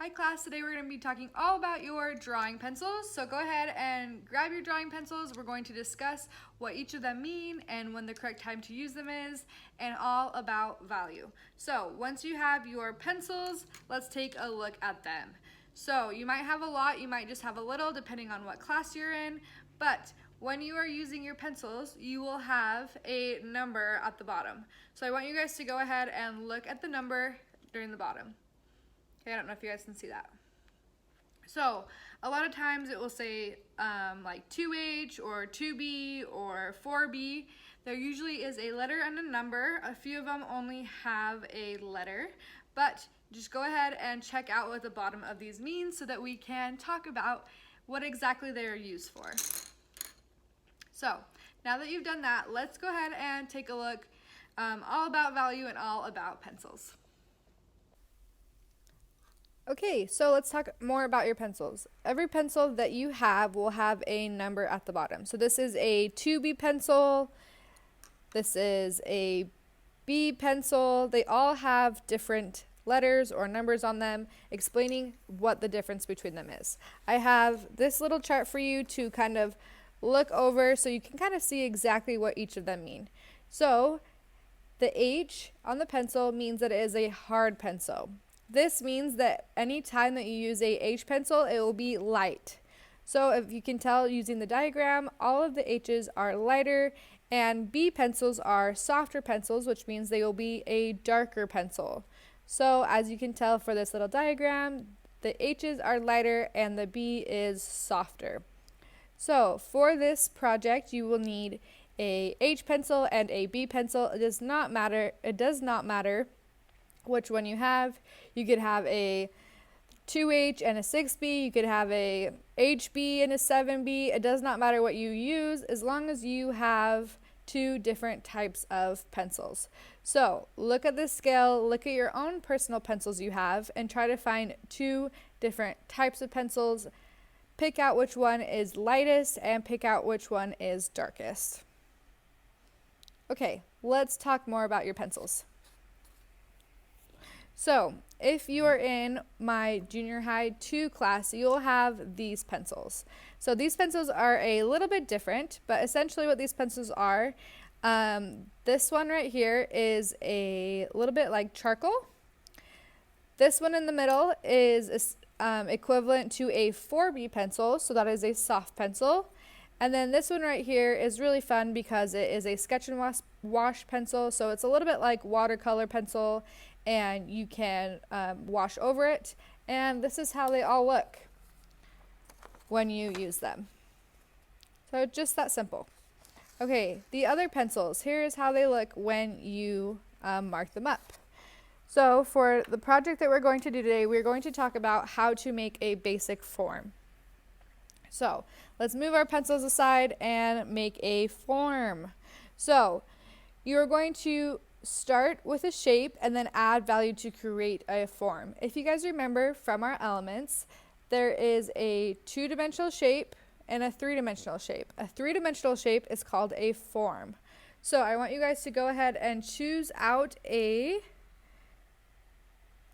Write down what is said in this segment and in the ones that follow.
Hi class, today we're going to be talking all about your drawing pencils. So go ahead and grab your drawing pencils. We're going to discuss what each of them mean and when the correct time to use them is, and all about value. So once you have your pencils, let's take a look at them. So you might have a lot, you might just have a little depending on what class you're in, but when you are using your pencils, you will have a number at the bottom. So I want you guys to go ahead and look at the number during the bottom. Okay, I don't know if you guys can see that. So a lot of times it will say like 2H or 2B or 4B. There usually is a letter and a number. A few of them only have a letter, but just go ahead and check out what the bottom of these means so that we can talk about what exactly they are used for. So now that you've done that, let's go ahead and take a look all about value and all about pencils. Okay, so let's talk more about your pencils. Every pencil that you have will have a number at the bottom. So this is a 2B pencil, this is a B pencil. They all have different letters or numbers on them explaining what the difference between them is. I have this little chart for you to kind of look over so you can kind of see exactly what each of them mean. So the H on the pencil means that it is a hard pencil. This means that any time that you use a H pencil, it will be light. So if you can tell using the diagram, all of the H's are lighter, and B pencils are softer pencils, which means they will be a darker pencil. So as you can tell for this little diagram, the H's are lighter and the B is softer. So for this project, you will need a H pencil and a B pencil. It does not matter which one you have. You could have a 2H and a 6B, you could have a HB and a 7B. It does not matter what you use as long as you have two different types of pencils. So look at this scale, look at your own personal pencils you have, and try to find two different types of pencils. Pick out which one is lightest and pick out which one is darkest. Okay, let's talk more about your pencils. So if you are in my junior high 2 class, you'll have these pencils. So these pencils are a little bit different, but essentially what these pencils are, this one right here is a little bit like charcoal. This one in the middle is equivalent to a 4B pencil, so that is a soft pencil. And then this one right here is really fun because it is a sketch and wash pencil, so it's a little bit like watercolor pencil, and you can wash over it, and this is how they all look when you use them. So just that simple. Okay, the other pencils, here's how they look when you mark them up. So for the project that we're going to do today, we're going to talk about how to make a basic form. So let's move our pencils aside and make a form. So you're going to start with a shape and then add value to create a form. If you guys remember from our elements, there is a 2-dimensional shape and a 3-dimensional shape. A 3-dimensional shape is called a form. So I want you guys to go ahead and choose out a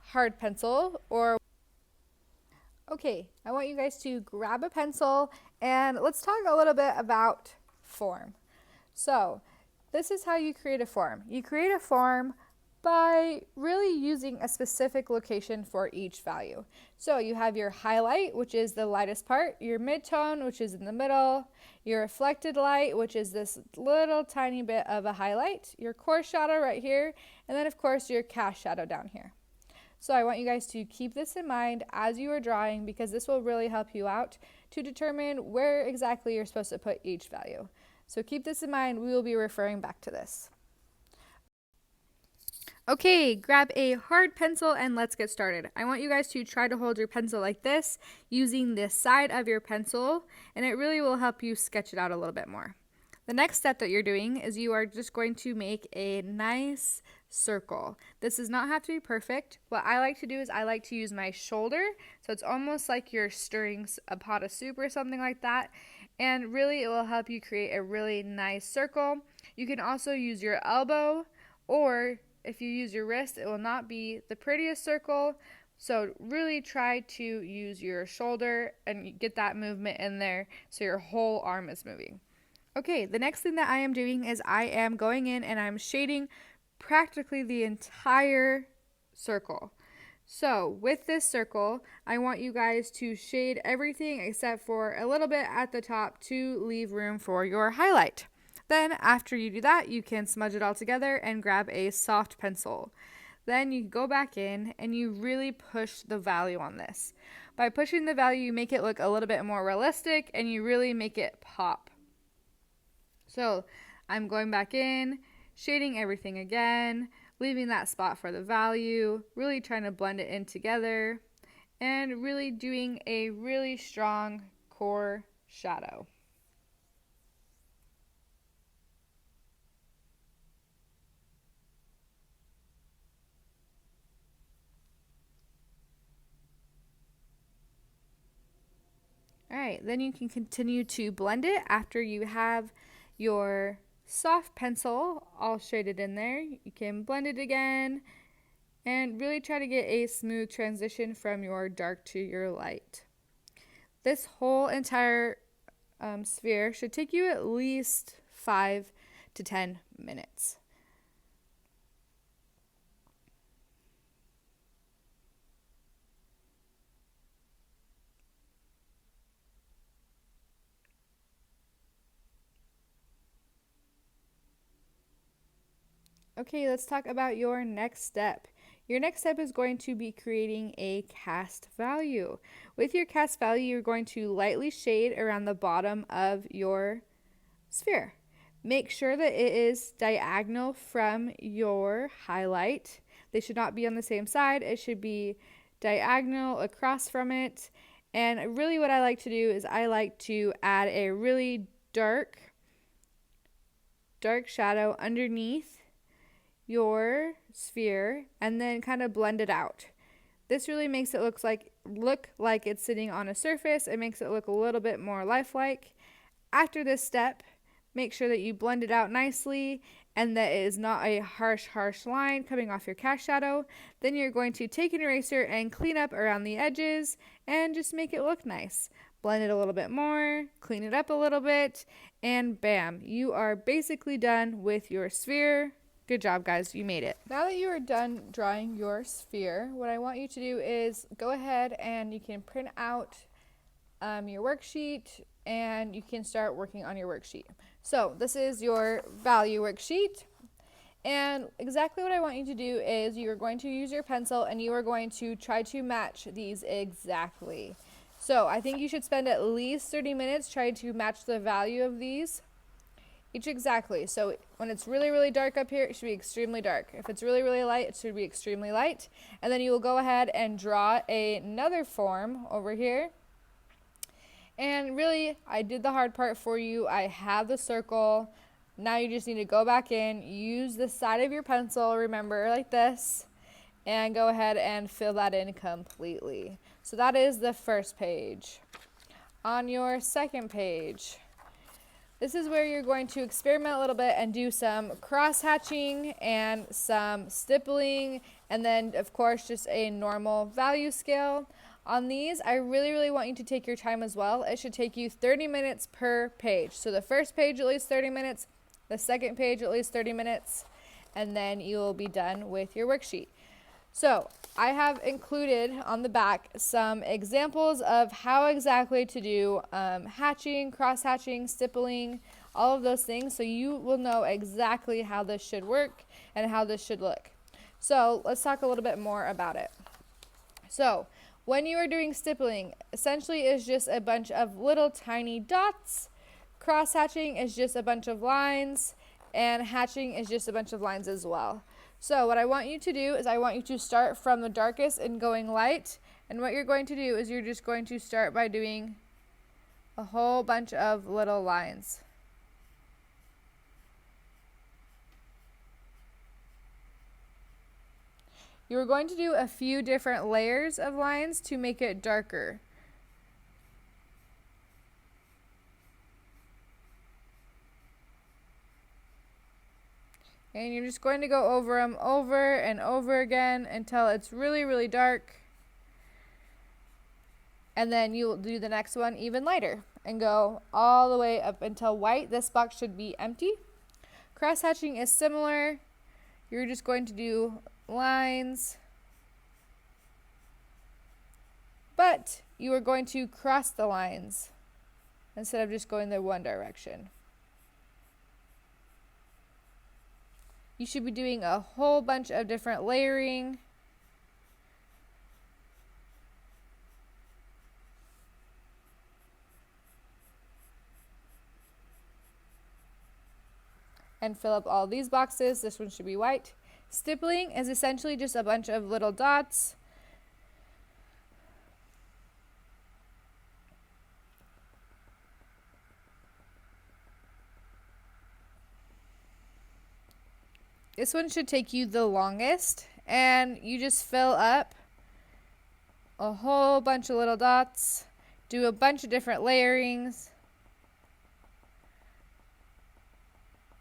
hard pencil or okay, I want you guys to grab a pencil and let's talk a little bit about form. So this is how you create a form. You create a form by really using a specific location for each value. So you have your highlight, which is the lightest part, your midtone, which is in the middle, your reflected light, which is this little tiny bit of a highlight, your core shadow right here, and then of course your cast shadow down here. So I want you guys to keep this in mind as you are drawing because this will really help you out to determine where exactly you're supposed to put each value. So keep this in mind, we will be referring back to this. Okay, grab a hard pencil and let's get started. I want you guys to try to hold your pencil like this using this side of your pencil, and it really will help you sketch it out a little bit more. The next step that you're doing is you are just going to make a nice circle. This does not have to be perfect. What I like to do is I like to use my shoulder, so it's almost like you're stirring a pot of soup or something like that, and really it will help you create a really nice circle. You can also use your elbow, or if you use your wrist, it will not be the prettiest circle, So really try to use your shoulder and get that movement in there so your whole arm is moving. Okay, the next thing that I am doing is I am going in and I'm shading practically the entire circle. So with this circle, I want you guys to shade everything except for a little bit at the top to leave room for your highlight. Then after you do that, you can smudge it all together and grab a soft pencil. Then you go back in and you really push the value on this. By pushing the value, you make it look a little bit more realistic and you really make it pop. So I'm going back in, shading everything again, leaving that spot for the value, really trying to blend it in together, and really doing a really strong core shadow. All right, then you can continue to blend it after you have your soft pencil all shaded in there. You can blend it again and really try to get a smooth transition from your dark to your light. This whole entire sphere should take you at least 5 to 10 minutes. Okay, let's talk about your next step. Your next step is going to be creating a cast value. With your cast value, you're going to lightly shade around the bottom of your sphere. Make sure that it is diagonal from your highlight. They should not be on the same side. It should be diagonal across from it. And really what I like to do is I like to add a really dark shadow underneath your sphere and then kind of blend it out. This really makes it look like it's sitting on a surface. It makes it look a little bit more lifelike. After this step, make sure that you blend it out nicely and that it is not a harsh line coming off your cast shadow. Then you're going to take an eraser and clean up around the edges and just make it look nice. Blend it a little bit more, clean it up a little bit, and bam, you are basically done with your sphere. Good job, guys. You made it. Now that you are done drawing your sphere, what I want you to do is go ahead and you can print out your worksheet and you can start working on your worksheet. So this is your value worksheet. And exactly what I want you to do is you are going to use your pencil and you are going to try to match these exactly. So I think you should spend at least 30 minutes trying to match the value of these. Each exactly. So when it's really dark up here, it should be extremely dark. If it's really light, it should be extremely light. And then you will go ahead and draw another form over here. And really, I did the hard part for you. I have the circle. Now you just need to go back in, use the side of your pencil, remember, like this, and go ahead and fill that in completely. So that is the first page. On your second page, this is where you're going to experiment a little bit and do some cross-hatching and some stippling, and then, of course, just a normal value scale. On these, I really want you to take your time as well. It should take you 30 minutes per page. So the first page, at least 30 minutes, the second page, at least 30 minutes, and then you will be done with your worksheet. So I have included on the back some examples of how exactly to do hatching, cross-hatching, stippling, all of those things, so you will know exactly how this should work and how this should look. So let's talk a little bit more about it. So when you are doing stippling, essentially is just a bunch of little tiny dots. Cross-hatching is just a bunch of lines, and hatching is just a bunch of lines as well. So what I want you to do is I want you to start from the darkest and going light. And what you're going to do is you're just going to start by doing a whole bunch of little lines. You're going to do a few different layers of lines to make it darker. And you're just going to go over them over and over again until it's really dark. And then you'll do the next one even lighter and go all the way up until white. This box should be empty. Cross hatching is similar. You're just going to do lines, but you are going to cross the lines instead of just going the one direction. You should be doing a whole bunch of different layering. And fill up all these boxes. This one should be white. Stippling is essentially just a bunch of little dots. This one should take you the longest, and you just fill up a whole bunch of little dots, do a bunch of different layerings,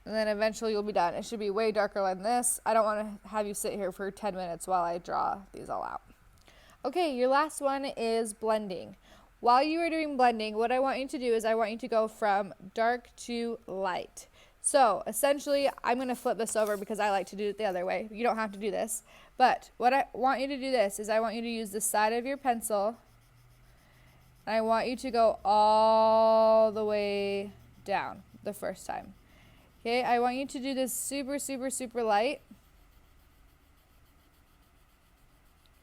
and then eventually you'll be done. It should be way darker than this. I don't want to have you sit here for 10 minutes while I draw these all out. Okay, your last one is blending. While you are doing blending, what I want you to do is I want you to go from dark to light. So essentially, I'm going to flip this over because I like to do it the other way. You don't have to do this. But what I want you to do this is I want you to use the side of your pencil. And I want you to go all the way down the first time. Okay, I want you to do this super, super, super light.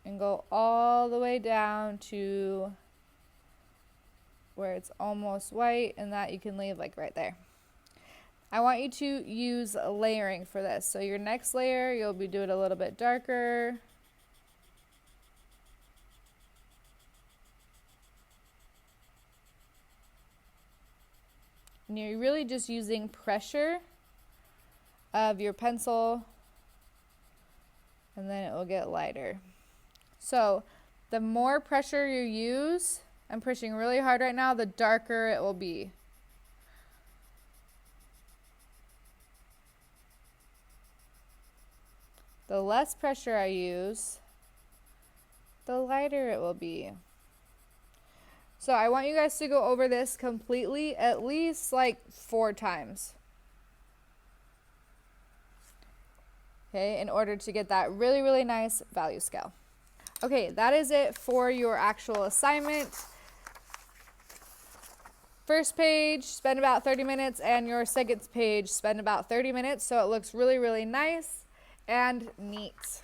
And go all the way down to where it's almost white, and that you can leave like right there. I want you to use layering for this. So your next layer, you'll be doing a little bit darker. And you're really just using pressure of your pencil, and then it will get lighter. So the more pressure you use, I'm pushing really hard right now, the darker it will be. The less pressure I use, the lighter it will be. So I want you guys to go over this completely at least like 4 times. Okay, in order to get that really, really nice value scale. Okay, that is it for your actual assignment. First page, spend about 30 minutes, and your second page, spend about 30 minutes, so it looks really, really nice and neat.